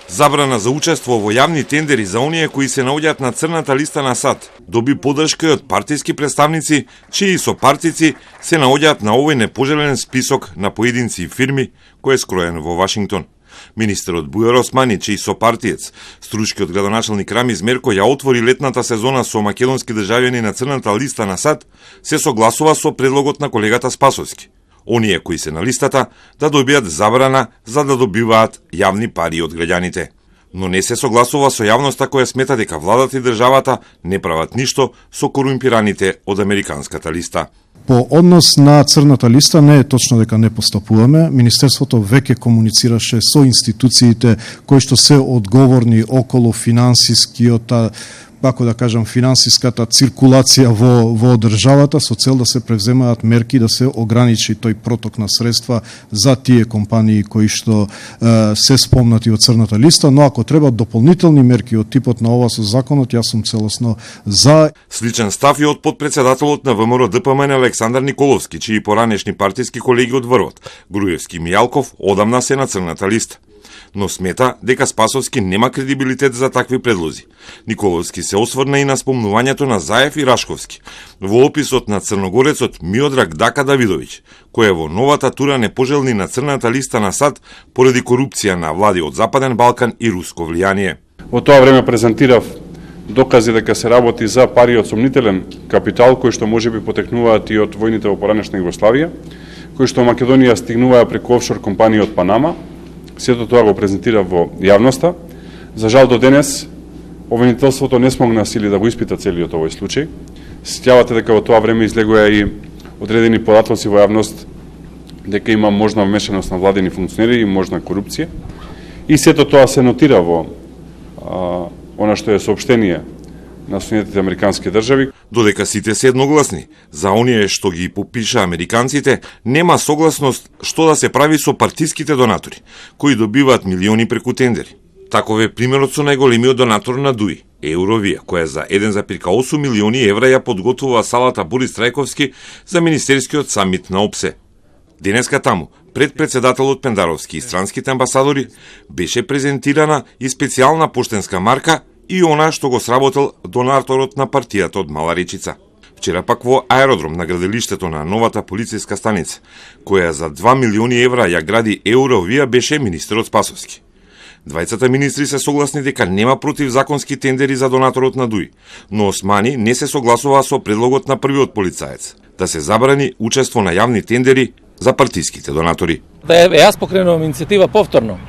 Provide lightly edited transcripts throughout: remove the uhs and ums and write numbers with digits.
Забрана за учество во јавни тендери за оние кои се наоѓаат на црната листа на САД доби поддршка и од партиски представници, чии сопартици се наоѓаат на овој непожелен список на поединци и фирми кој е скроен во Вашингтон. Министерот Бујар Османи, чиј сопартиец, стручкиот градоначалник Рамиз Мерко ја отвори летната сезона со македонски државјани на црната листа на САД, се согласува со предлогот на колегата Спасовски. Оние кои се на листата да добијат забрана за да добиваат јавни пари од граѓаните. Но не се согласува со јавноста која смета дека владата и државата не прават ништо со корумпираните од американската листа. По однос на црната листа не е точно дека не постапуваме. Министерството веќе комуницираше со институциите кои што се одговорни околу финансискиот, како да кажам, финансиската циркулација во државата со цел да се превземаат мерки да се ограничи тој проток на средства за тие компании кои што се спомнати од црната листа, но ако треба дополнителни мерки од типот на ова со законот, јас сум целосно за. Сличен став и од потпредседателот на ВМРО ДПМН Александар Николовски, чии поранешни партиски колеги од ВРВ, Груевски и Мијалков, одамна се на црната листа. Но смета дека Спасовски нема кредибилитет за такви предлози. Николовски се осврна и на спомнувањето на Заев и Рашковски во описот на црногорецот Миодраг Дака Давидовиќ, кој е во новата тура непожелни на црната листа на САД поради корупција на влади од Западен Балкан и руско влијание. Во тоа време презентирав докази дека се работи за пари од сомнителен капитал кои што можеби потекнуваат и од војните во поранешна Југославија, кои што Македонија стигнуваа преку офшор компании од Панама. Сето тоа го презентира во јавноста. За жал до денес обвинителството не смогна сили да го испита целиот овој случај. Сеќавате дека во тоа време излегоа и одредени податоци во јавност дека има можна вмешаност на владени функционери и можна корупција. И сето тоа се нотира во она што е соопштение на Соединетите американски држави. Додека сите се едногласни, за оние што ги попиша американците, нема согласност што да се прави со партиските донатори, кои добиваат милиони преку тендери. Таков е примерот со најголемиот донатор на ДУИ, Евровија, која за 1,8 милиони евра ја подготвува салата Борис Трајковски за министерскиот самит на ОПСЕ. Денеска таму, пред председателот Пендаровски и странските амбасадори, беше презентирана и специјална поштенска марка и она што го сработил донаторот на партијата од Мала Речица. Вчера пак во аеродром на градилиштето на новата полициска станица, која за 2 милиони евра ја гради Евровија, беше министерот Спасовски. Двајцата министри се согласни дека нема противзаконски тендери за донаторот на ДУИ, но Османи не се согласува со предлогот на првиот полицаец да се забрани учество на јавни тендери за партиските донатори. Јас покренувам иницијатива повторно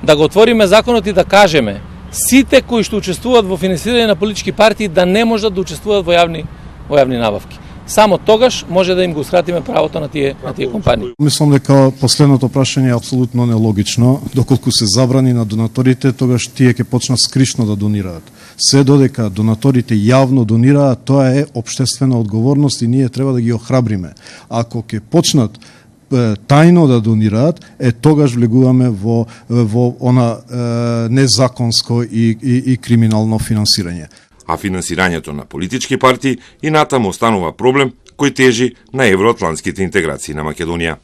да го отвориме законот и да кажеме сите кои што учествуваат во финансирање на политички партии да не можат да учествуваат во јавни набавки. Само тогаш може да им го скратиме правото на тие компании. Мислам дека последното прашање е апсолутно нелогично. Доколку се забрани на донаторите, тогаш тие ќе почнат скришно да донираат. Се додека донаторите јавно донираат, тоа е општествена одговорност и ние треба да ги охрабриме. Ако ќе почнат тајно да донираат, тогаш влегуваме во она незаконско и криминално финансирање. А финансирањето на политички партии и натаму останува проблем кој тежи на евроатлантските интеграции на Македонија.